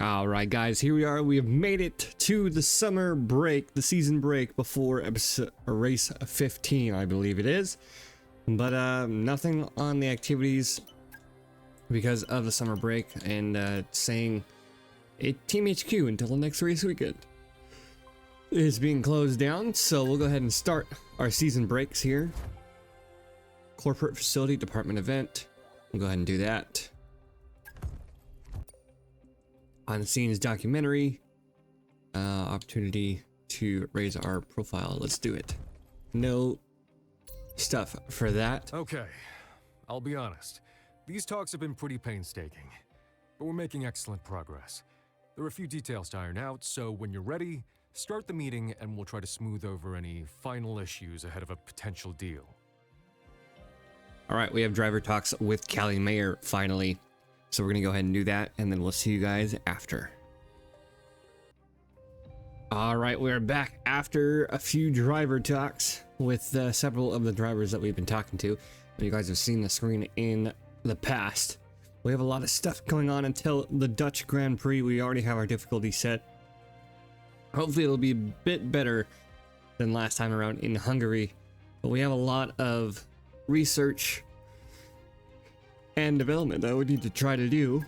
All right, guys, here we are. We have made it to the summer break, the season break before episode, race 15, I believe it is. But nothing on the activities because of the summer break, and saying Team HQ until the next race weekend is being closed down. So we'll go ahead and start our season breaks here. Corporate facility, department event. We'll go ahead and do that. On the scenes documentary, opportunity to raise our profile. Let's do it. No stuff for that. Okay, I'll be honest. These talks have been pretty painstaking, but we're making excellent progress. There are a few details to iron out, so when you're ready, start the meeting and we'll try to smooth over any final issues ahead of a potential deal. All right, we have driver talks with Callie Mayer finally. So we're gonna go ahead and do that, and then we'll see you guys after. All right, we're back after a few driver talks with several of the drivers that we've been talking to. You guys have seen the screen in the past. We have a lot of stuff going on until the Dutch Grand Prix. We already have our difficulty set. Hopefully it'll be a bit better than last time around in Hungary. But we have a lot of research and development that we need to try to do.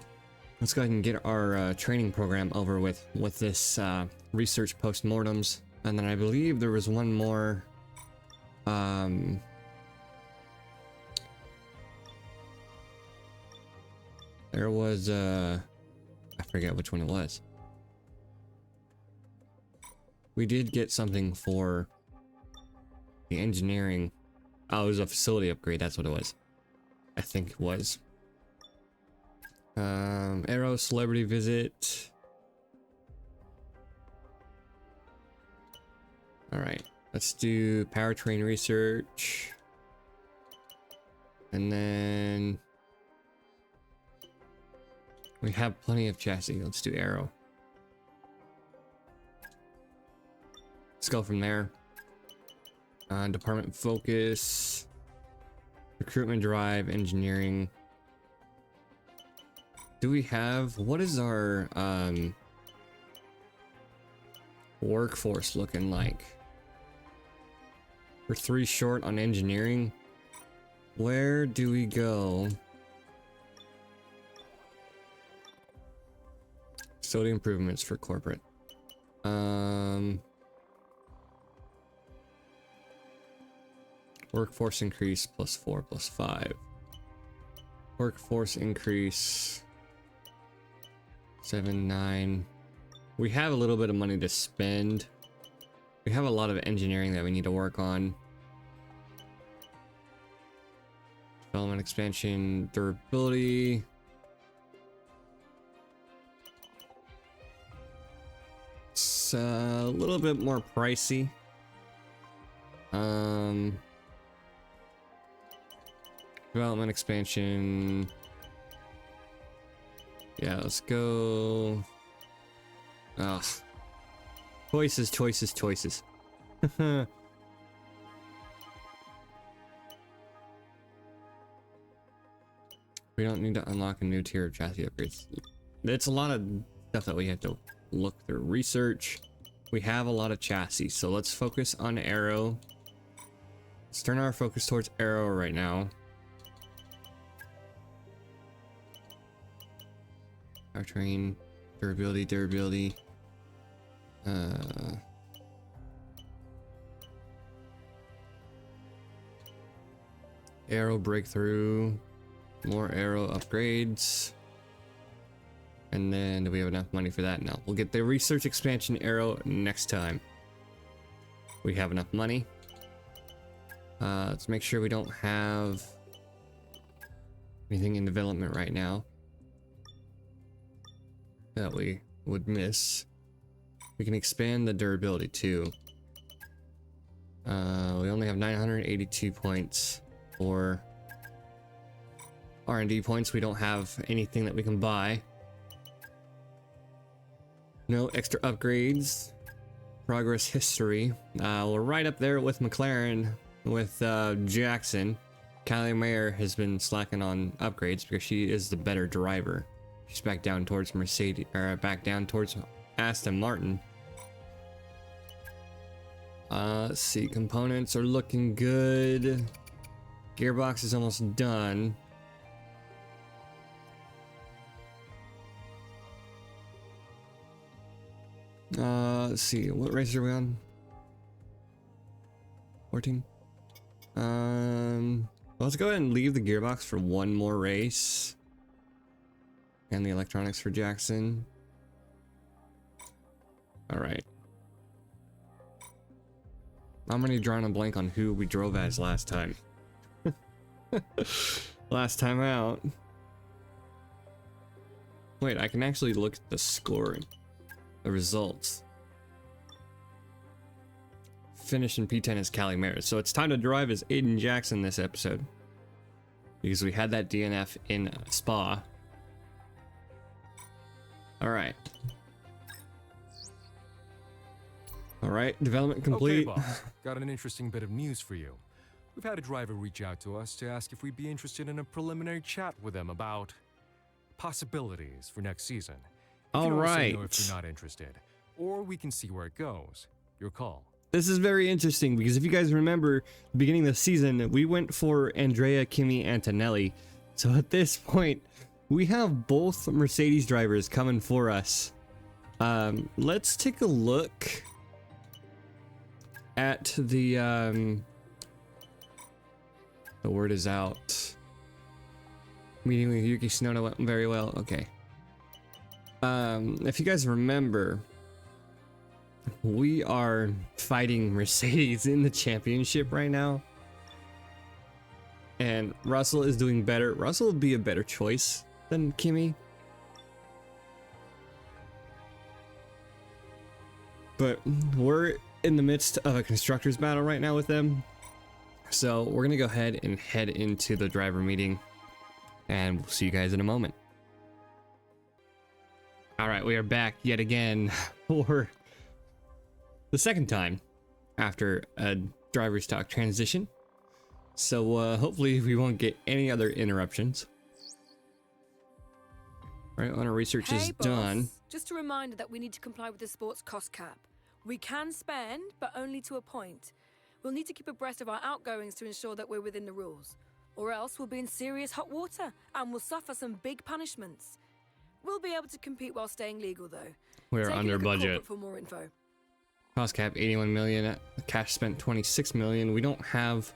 Let's go ahead and get our training program over with this research postmortems, and then I believe there was one more. There was I forget which one it was. We did get something for the engineering. Oh, it was a facility upgrade. That's what it was. I think it was. Aero celebrity visit. All right, let's do powertrain research, and then we have plenty of chassis. Let's do aero. Let's go from there. Department focus. Recruitment drive, engineering. Do we have, what is our workforce looking like? We're 3 short on engineering. Where do we go? Facility improvements for corporate. Workforce increase +4 +5. Workforce increase 7 9. We have a little bit of money to spend. We have a lot of engineering that we need to work on. Development expansion, durability. It's a little bit more pricey. Development expansion. Yeah, let's go. Ugh. Choices. We don't need to unlock a new tier of chassis upgrades. It's a lot of stuff that we have to look through. Research. We have a lot of chassis, so let's focus on aero. Let's turn our focus towards aero right now. Powertrain, durability. Aero breakthrough, more aero upgrades. And then do we have enough money for that? No, we'll get the research expansion aero next time. We have enough money. Let's make sure we don't have anything in development right now that we would miss. We can expand the durability too. We only have 982 points for R&D points. We don't have anything that we can buy. No extra upgrades. Progress history. We're right up there with McLaren, with Jackson. Callie Mayer has been slacking on upgrades because she is the better driver. She's back down towards Mercedes, or back down towards Aston Martin. Let's see, components are looking good. Gearbox is almost done. Let's see, what race are we on? 14. Let's go ahead and leave the gearbox for one more race. And the electronics for Jackson. Alright. I'm already drawing a blank on who we drove as last time. Last time out. Wait, I can actually look at the scoring. The results. Finish in P10 is Callie Maris. So it's time to drive as Aiden Jackson this episode. Because we had that DNF in Spa. Alright. Alright, development complete. Okay, boss. Got an interesting bit of news for you. We've had a driver reach out to us to ask if we'd be interested in a preliminary chat with them about possibilities for next season. All right. No, if you're not interested, or we can see where it goes. Your call. This is very interesting because if you guys remember, the beginning of the season, we went for Andrea Kimi Antonelli. So at this point, we have both Mercedes drivers coming for us. Let's take a look at the word is out. Meeting with Yuki Tsunoda went very well. Okay. If you guys remember, we are fighting Mercedes in the championship right now. And Russell is doing better. Russell would be a better choice than Kimi. But we're in the midst of a constructors battle right now with them. So we're gonna go ahead and head into the driver meeting. And we'll see you guys in a moment. Alright, we are back yet again for the second time after a driver's talk transition. So hopefully we won't get any other interruptions. Right, owner research is done. Just a reminder that we need to comply with the sports cost cap. We can spend, but only to a point. We'll need to keep abreast of our outgoings to ensure that we're within the rules. Or else we'll be in serious hot water and we'll suffer some big punishments. We'll be able to compete while staying legal, though. We're Take a under look at budget. corporate for more info. Cost cap 81 million, cash spent 26 million. We don't have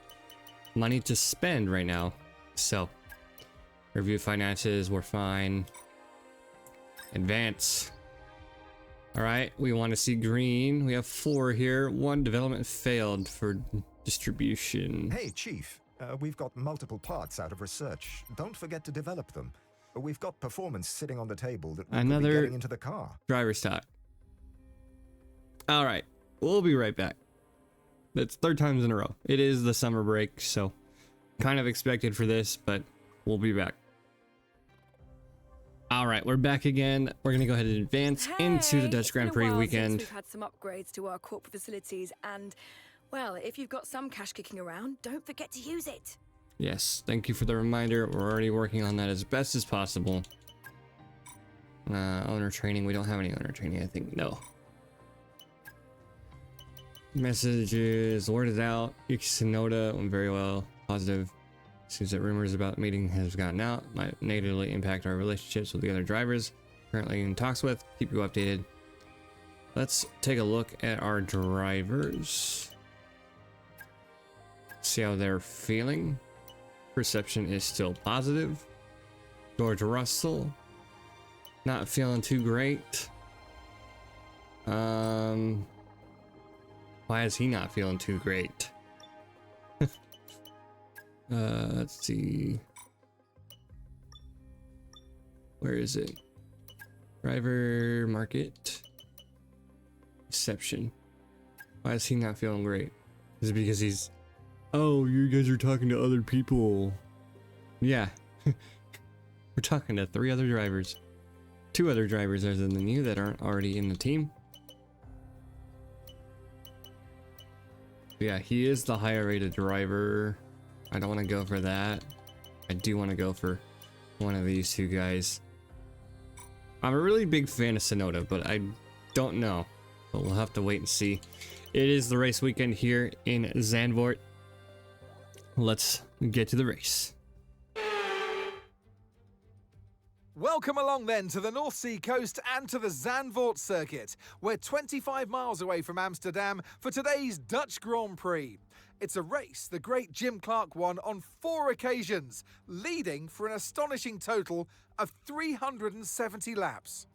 money to spend right now. So, review finances, we're fine. Advance. All right, we want to see green. We have 4 here. 1 development failed for distribution. Hey, Chief. We've got multiple parts out of research. Don't forget to develop them. We've got performance sitting on the table that we could be getting into the car. Driver's talk. All right, we'll be right back. That's 3rd times in a row. It is the summer break, so kind of expected for this, but we'll be back. All right, we're back again. We're gonna go ahead and advance into the Dutch Grand Prix weekend. We've had some upgrades to our corporate facilities, and well, if you've got some cash kicking around, don't forget to use it. Yes, thank you for the reminder. We're already working on that as best as possible. Owner training. We don't have any owner training, I think. No. Messages. Word is out. Yuki Tsunoda went very well. Positive. Seems that rumors about the meeting has gotten out. Might negatively impact our relationships with the other drivers. Currently in talks with. Keep you updated. Let's take a look at our drivers. See how they're feeling. Perception is still positive. George Russell, not feeling too great. Why is he not feeling too great? Let's see. Where is it? Driver market. Perception. Why is he not feeling great? Is it because he's... Oh, you guys are talking to other people. Yeah. We're talking to 3 other drivers. 2 other drivers other than you that aren't already in the team. Yeah, he is the higher rated driver. I don't want to go for that. I do want to go for one of these 2 guys. I'm a really big fan of Sonoda, but I don't know. But we'll have to wait and see. It is the race weekend here in Zandvoort. Let's get to the race. Welcome along then to the North Sea coast and to the Zandvoort circuit. We're 25 miles away from Amsterdam for today's Dutch Grand Prix. It's a race the great Jim Clark won on 4 occasions, leading for an astonishing total of 370 laps.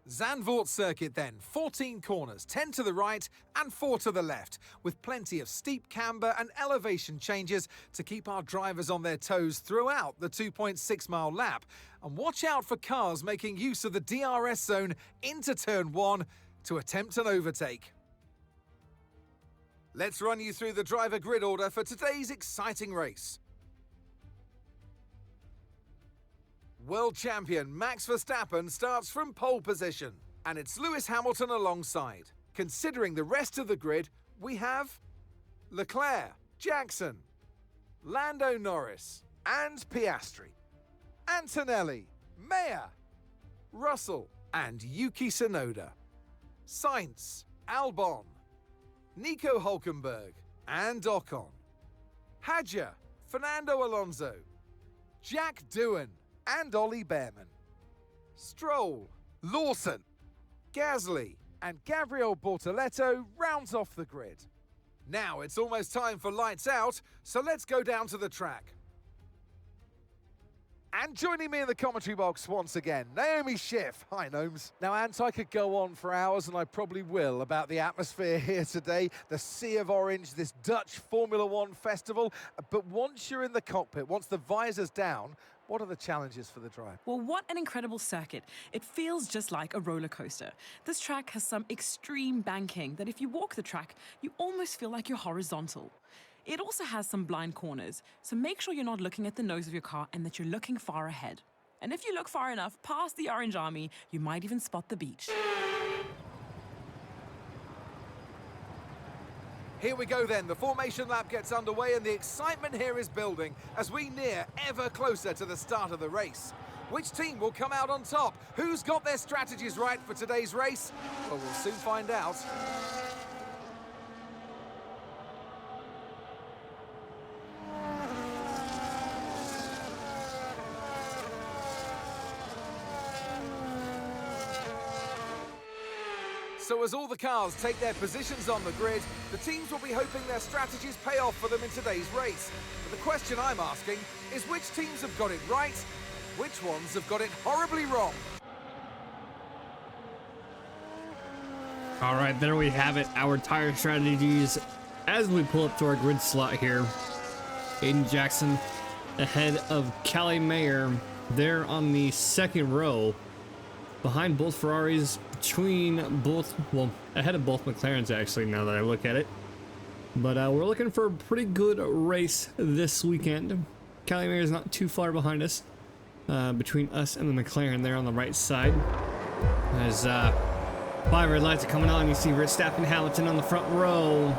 Zandvoort circuit then, 14 corners, 10 to the right and 4 to the left, with plenty of steep camber and elevation changes to keep our drivers on their toes throughout the 2.6 mile lap. And watch out for cars making use of the DRS zone into turn 1 to attempt an overtake. Let's run you through the driver grid order for today's exciting race. World champion Max Verstappen starts from pole position, and it's Lewis Hamilton alongside. Considering the rest of the grid, we have Leclerc, Jackson, Lando Norris, and Piastri, Antonelli, Mayer, Russell, and Yuki Tsunoda, Sainz, Albon, Nico Hülkenberg, and Ocon, Hadjar, Fernando Alonso, Jack Doohan, and Ollie Behrman, Stroll, Lawson, Gasly, and Gabriel Bortoleto rounds off the grid. Now it's almost time for lights out, so let's go down to the track. And joining me in the commentary box once again, Naomi Schiff. Hi, Gnomes. Now, Ant, I could go on for hours, and I probably will, about the atmosphere here today, the sea of orange, this Dutch Formula One festival. But once you're in the cockpit, once the visor's down, what are the challenges for the drive? Well, what an incredible circuit. It feels just like a roller coaster. This track has some extreme banking that if you walk the track, you almost feel like you're horizontal. It also has some blind corners, so make sure you're not looking at the nose of your car and that you're looking far ahead. And if you look far enough past the orange army, you might even spot the beach. Here we go then, the formation lap gets underway and the excitement here is building as we near ever closer to the start of the race. Which team will come out on top? Who's got their strategies right for today's race? Well, we'll soon find out. So as all the cars take their positions on the grid, the teams will be hoping their strategies pay off for them in today's race. But the question I'm asking is which teams have got it right, which ones have got it horribly wrong? All right, there we have it, our tire strategies as we pull up to our grid slot here. Aiden Jackson ahead of Callie Mayer there on the second row, behind both Ferraris, between both, well, ahead of both McLarens actually, now that I look at it. But we're looking for a pretty good race this weekend. Callie Mayer is not too far behind us, between us and the McLaren there on the right side. As 5 red lights are coming on, you see Verstappen, Hamilton on the front row.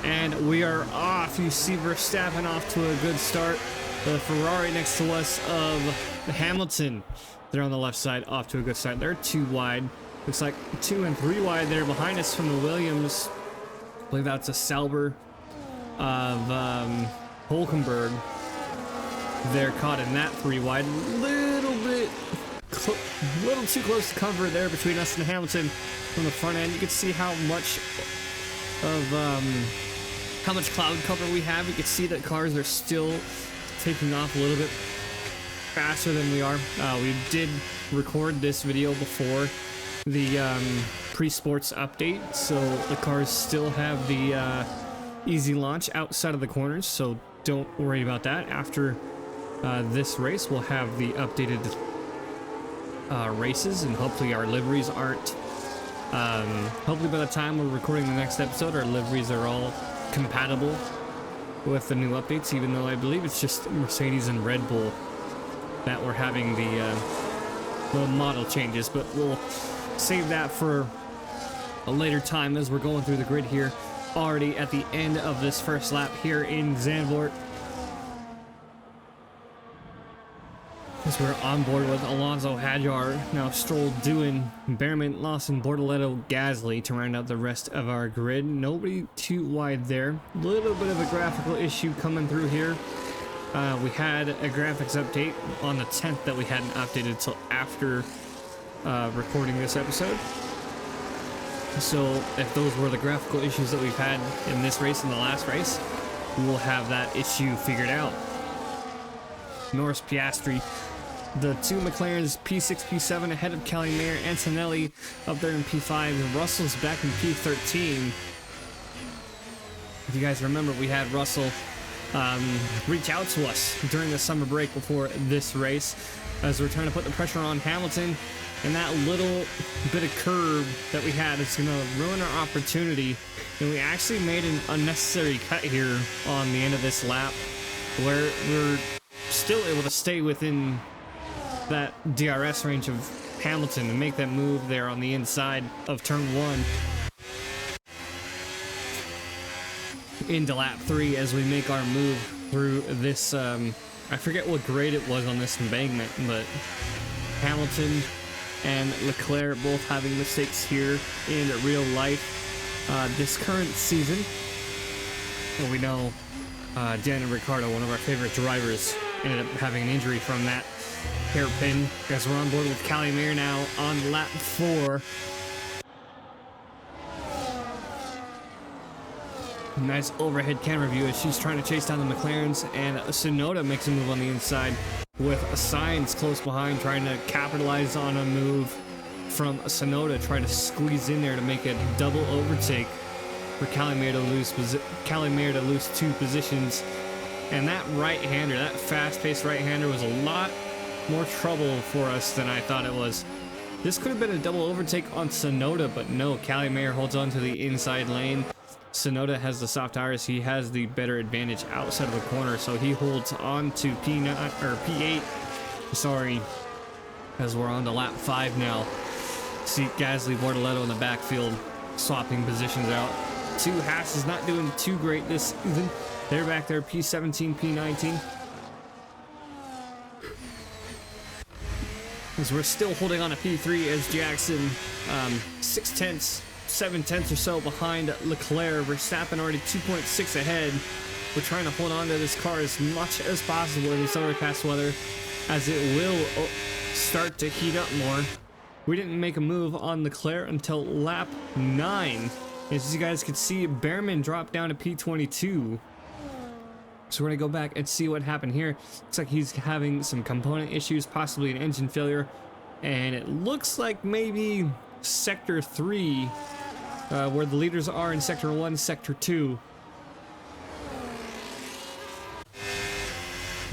And we are off. You see Verstappen off to a good start. The Ferrari next to us of Hamilton, they're on the left side, off to a good start. They're 2 wide. Looks like 2 and 3 wide there behind us from the Williams. I believe that's a Sauber of Hülkenberg. They're caught in that 3 wide. Little too close to cover there between us and Hamilton from the front end. You can see how much cloud cover we have. You can see that cars are still taking off a little bit faster than we are. We did record this video before the pre-sports update, so the cars still have the easy launch outside of the corners, so don't worry about that. After this race, we'll have the updated races, and hopefully our liveries aren't hopefully by the time we're recording the next episode, our liveries are all compatible with the new updates, even though I believe it's just Mercedes and Red Bull that we're having the little model changes. But we'll save that for a later time as we're going through the grid here, already at the end of this first lap here in Zandvoort. As we're on board with Alonso, Hadjar, now Stroll, Doohan, Behrman, Lawson, Bortoletto, Gasly to round out the rest of our grid. Nobody too wide there. Little bit of a graphical issue coming through here. We had a graphics update on the 10th that we hadn't updated until after recording this episode. So if those were the graphical issues that we've had in this race and the last race, we will have that issue figured out. Norris, Piastri, the two McLarens, P6, P7 ahead of Calimere, Antonelli up there in P5, and Russell's back in P13. If you guys remember, we had Russell reach out to us during the summer break before this race as we're trying to put the pressure on Hamilton, and that little bit of curve that we had is going to ruin our opportunity. And we actually made an unnecessary cut here on the end of this lap where we're still able to stay within that DRS range of Hamilton and make that move there on the inside of turn 1 into lap 3 as we make our move through this I forget what grade it was on this embankment, but Hamilton and Leclerc both having mistakes here in real life this current season. And we know Daniel Ricciardo, one of our favorite drivers, ended up having an injury from that hairpin. As we're on board with Calimere now on lap 4. Nice overhead camera view as she's trying to chase down the McLarens, and Tsunoda makes a move on the inside with Sainz close behind, trying to capitalize on a move from Tsunoda, trying to squeeze in there to make a double overtake for Calimere to lose 2 positions. And that right-hander, that fast-paced right-hander, was a lot more trouble for us than I thought it was. This could have been a double overtake on Tsunoda, but no, Calimere holds on to the inside lane. Tsunoda has the soft tires. He has the better advantage outside of the corner, so he holds on to P8. Sorry, as we're on to lap 5 now. See Gasly, Bortoletto in the backfield, swapping positions out. 2 Haas is not doing too great this season. They're back there, P17, P19. As we're still holding on to P3 as Jackson 7/10 or so behind Leclerc. Verstappen already 2.6 ahead. We're trying to hold on to this car as much as possible in this overcast weather, as it will start to heat up more. We didn't make a move on Leclerc until lap 9. As you guys can see, Behrman dropped down to P22. So we're going to go back and see what happened here. Looks like he's having some component issues, possibly an engine failure. And it looks like maybe Sector 3, where the leaders are in Sector 1, Sector 2.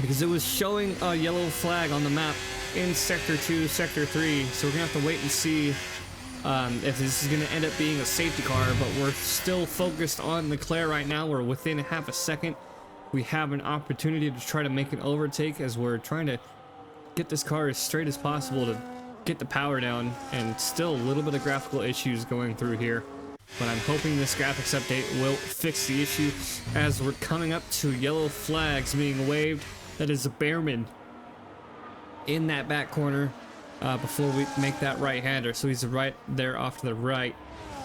Because it was showing a yellow flag on the map in Sector 2, Sector 3. So we're going to have to wait and see if this is going to end up being a safety car. But we're still focused on Leclerc right now. We're within half a second. We have an opportunity to try to make an overtake as we're trying to get this car as straight as possible to get the power down, and still a little bit of graphical issues going through here. But I'm hoping this graphics update will fix the issue as we're coming up to yellow flags being waved. That is a Behrman in that back corner before we make that right-hander. So he's right there off to the right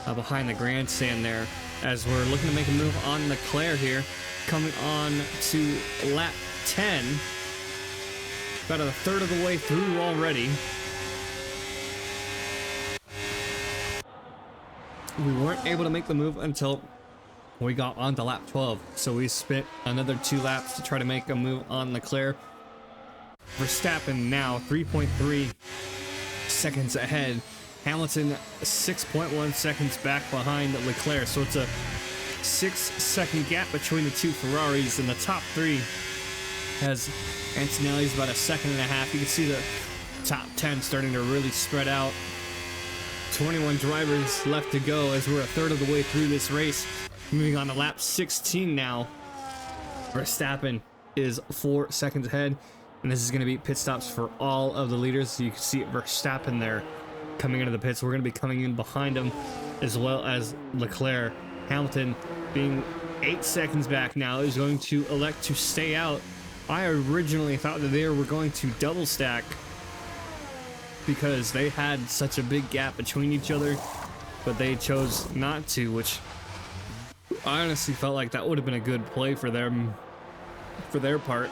behind the grandstand there, as we're looking to make a move on Leclerc here. Coming on to lap 10. About a third of the way through already. We weren't able to make the move until we got on to lap 12. So we spent another 2 laps to try to make a move on Leclerc. Verstappen now 3.3 seconds ahead. Hamilton 6.1 seconds back behind Leclerc. So it's a 6-second gap between the 2 Ferraris, and the top 3 has Antonelli's about 1.5 seconds. You can see the top 10 starting to really spread out. 21 drivers left to go as we're a third of the way through this race. Moving on to lap 16 now. Verstappen is 4 seconds ahead, and this is going to be pit stops for all of the leaders. So you can see Verstappen there coming into the pits. We're going to be coming in behind him, as well as Leclerc. Hamilton being 8 seconds back now is going to elect to stay out I originally thought that they were going to double stack because they had such a big gap between each other, but they chose not to, which I honestly felt like that would have been a good play for them, for their part.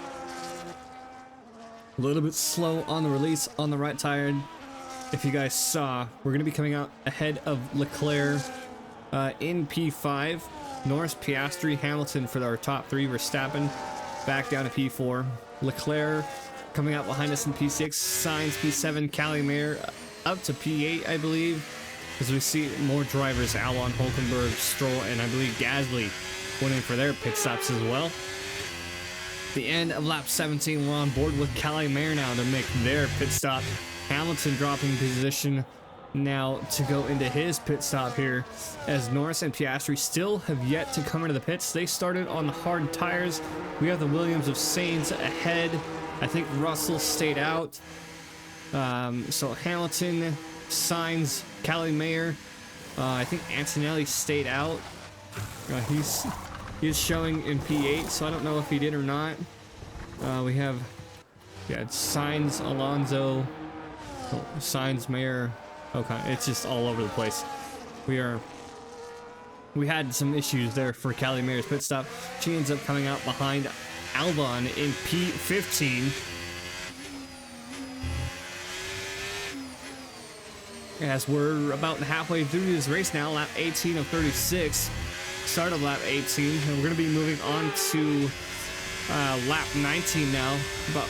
A little bit slow on the release on the right tire. If you guys saw, we're going to be coming out ahead of Leclerc in P5. Norris, Piastri, Hamilton for our top three. Verstappen back down to P4. Leclerc coming out behind us in P6. Sainz P7. Calimere up to P8, I believe. As we see more drivers, Albon, Hulkenberg, Stroll, and I believe Gasly winning for their pit stops as well. The end of lap 17, we're on board with Calimere now to make their pit stop. Hamilton dropping position now to go into his pit stop here, as Norris and Piastri still have yet to come into the pits. They started on the hard tires. We have the Williams of Sainz ahead. I think Russell stayed out. So Hamilton, Sainz, Calimere. I think Antonelli stayed out. He's showing in P8, so I don't know if he did or not. We have, it's Sainz, Alonso, Sainz, Mayer. Okay, it's just all over the place. We had some issues there for Calimere's pit stop. She ends up coming out behind Albon in P15. As we're about halfway through this race now, lap 18 of 36. Start of lap 18, and we're going to be moving on to lap 19 now. About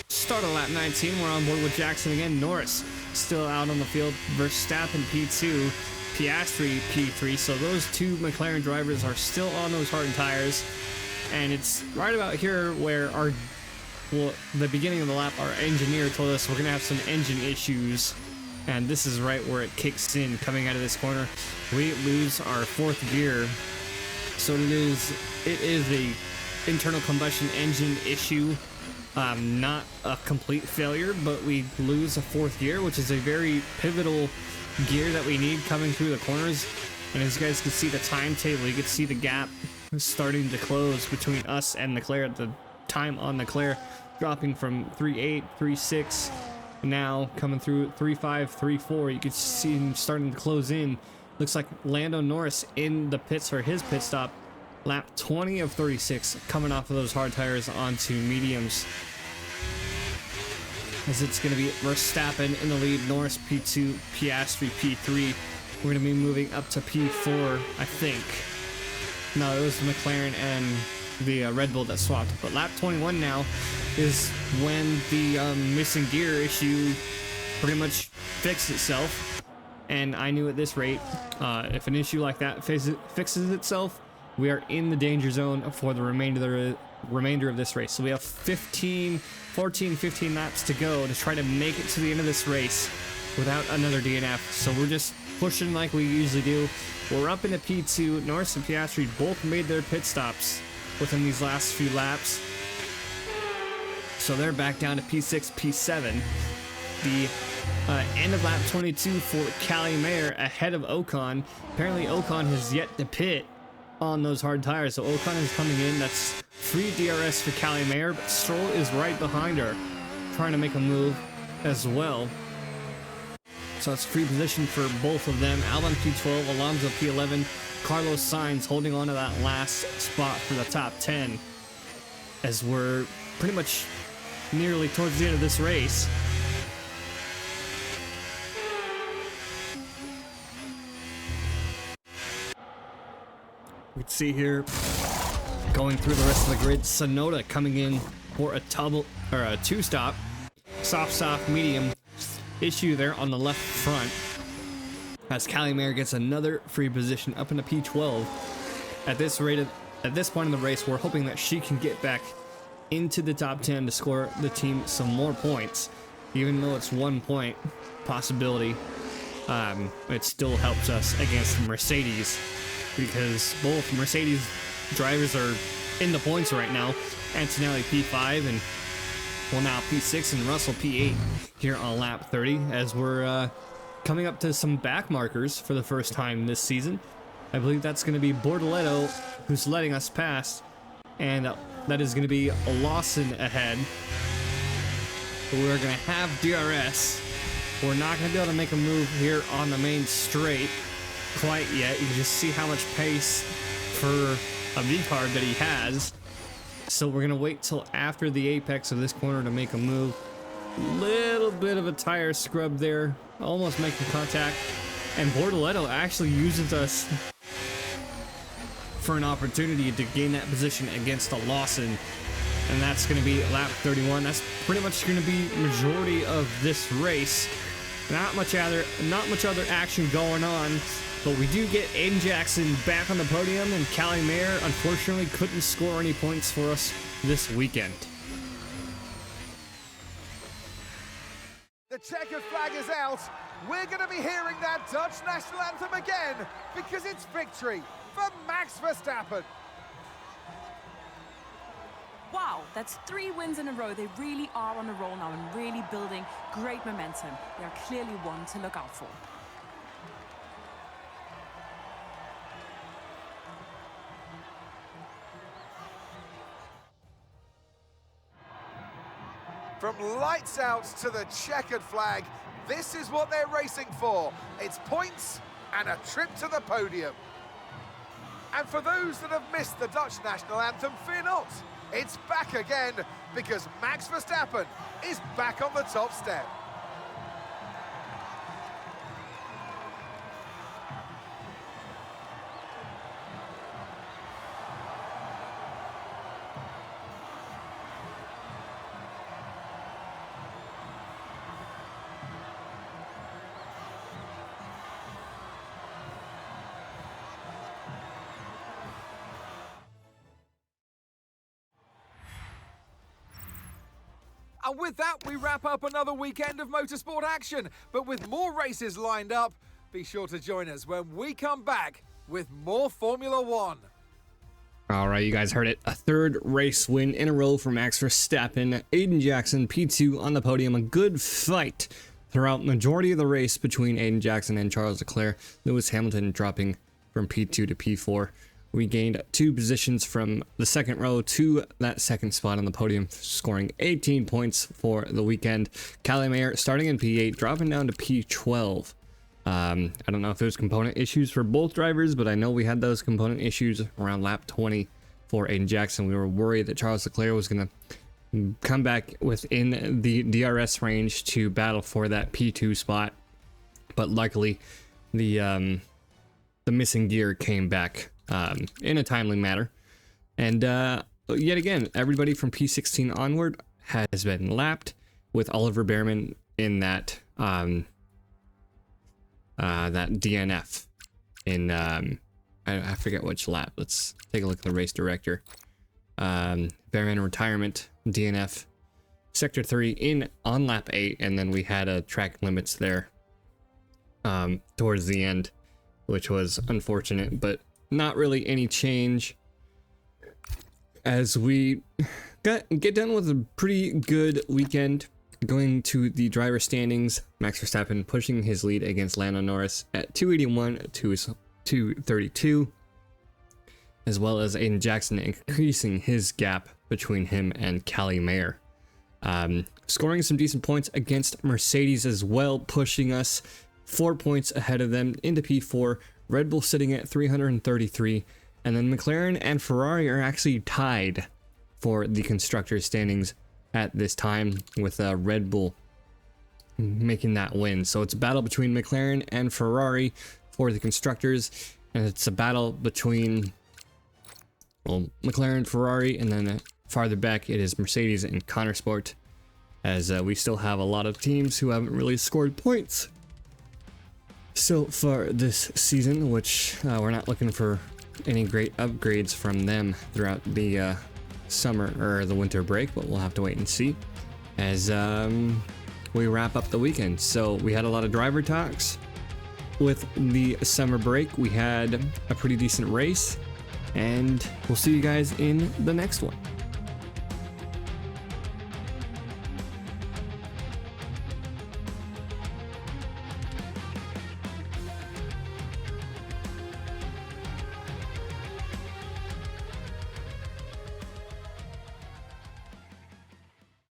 start of lap 19, we're on board with Jackson again. Norris still out on the field. Verstappen P2, Piastri P3. So those two McLaren drivers are still on those hard tires, and it's right about here where the beginning of the lap, our engineer told us we're going to have some engine issues. And this is right where it kicks in coming out of this corner. We lose our fourth gear. So it is a internal combustion engine issue. Not a complete failure, but we lose a fourth gear, which is a very pivotal gear that we need coming through the corners. And as you guys can see the timetable, you can see the gap starting to close between us and Leclerc. The time on Leclerc dropping from 3.8, 3.6. Now coming through 3.5, 3.4. You can see him starting to close in. Looks like Lando Norris in the pits for his pit stop. Lap 20 of 36, coming off of those hard tires onto mediums. As it's going to be Verstappen in the lead, Norris P2, Piastri P3. We're going to be moving up to P4, I think. No, it was the McLaren and the Red Bull that swapped. But lap 21 now is when the missing gear issue pretty much fixed itself. And I knew at this rate, if an issue like that fixes itself, we are in the danger zone for the remainder of this race. So we have 15 laps to go to try to make it to the end of this race without another DNF. So we're just pushing like we usually do. We're up into P2. Norris and Piastri both made their pit stops within these last few laps. So they're back down to P6, P7. The end of lap 22 for Calimere ahead of Ocon. Apparently Ocon has yet to pit on those hard tires, so Ocon is coming in. That's free DRS for Calimere, but Stroll is right behind her, trying to make a move as well. So it's free position for both of them. Albon P12, Alonso P11, Carlos Sainz holding on to that last spot for the top 10, as we're pretty much nearly towards the end of this race. We can see here, going through the rest of the grid, Sonoda coming in for a two-stop, soft, medium issue there on the left front. As Calimere gets another free position up into P12. At this point in the race, we're hoping that she can get back into the top 10 to score the team some more points. Even though it's 1 point possibility, it still helps us against Mercedes, because both Mercedes drivers are in the points right now. Antonelli P5 and, well, now P6, and Russell P8 here on lap 30, as we're coming up to some back markers for the first time this season. I believe that's going to be Bortoleto who's letting us pass, and that is going to be Lawson ahead. We're going to have DRS. We're not going to be able to make a move here on the main straight quite yet. You can just see how much pace for a V-card that he has. So we're going to wait till after the apex of this corner to make a move. Little bit of a tire scrub there, almost making contact. And Bortoletto actually uses us for an opportunity to gain that position against a Lawson. And that's going to be lap 31. That's pretty much going to be majority of this race. Not much other action going on, but we do get Aiden Jackson back on the podium, and Callie Mayer unfortunately couldn't score any points for us this weekend. The checkered flag is out. We're going to be hearing that Dutch national anthem again because it's victory for Max Verstappen. Wow, that's 3 wins in a row. They really are on a roll now and really building great momentum. They are clearly one to look out for. From lights out to the checkered flag, this is what they're racing for. It's points and a trip to the podium. And for those that have missed the Dutch national anthem, fear not. It's back again because Max Verstappen is back on the top step. And with that, we wrap up another weekend of motorsport action. But with more races lined up, be sure to join us when we come back with more Formula One. All right, you guys heard it. A third race win in a row for Max Verstappen. Aiden Jackson, P2 on the podium. A good fight throughout majority of the race between Aiden Jackson and Charles Leclerc. Lewis Hamilton dropping from P2 to P4. We gained 2 positions from the second row to that second spot on the podium, scoring 18 points for the weekend. Callie Mayer starting in P8, dropping down to P12. I don't know if it was component issues for both drivers, but I know we had those component issues around lap 20 for Aiden Jackson. We were worried that Charles Leclerc was going to come back within the DRS range to battle for that P2 spot, but luckily the missing gear came back in a timely manner. And yet again, everybody from P16 onward has been lapped, with Oliver Behrman in that that DNF in I forget which lap. Let's take a look at the race director. Behrman retirement, DNF, sector 3 on lap 8, and then we had track limits there towards the end, which was unfortunate, but not really any change as we get done with a pretty good weekend. Going to the driver standings, Max Verstappen pushing his lead against Lando Norris at 281 to 232, as well as Aiden Jackson increasing his gap between him and Callie Mayer. Scoring some decent points against Mercedes as well, pushing us 4 points ahead of them into P4. Red Bull sitting at 333, and then McLaren and Ferrari are actually tied for the constructors standings at this time, with Red Bull making that win. So it's a battle between McLaren and Ferrari for the constructors, and it's a battle between McLaren, Ferrari, and then farther back it is Mercedes and Konnersport, as we still have a lot of teams who haven't really scored points so far this season, which we're not looking for any great upgrades from them throughout the summer or the winter break, but we'll have to wait and see as we wrap up the weekend. So we had a lot of driver talks with the summer break. We had a pretty decent race, and we'll see you guys in the next one.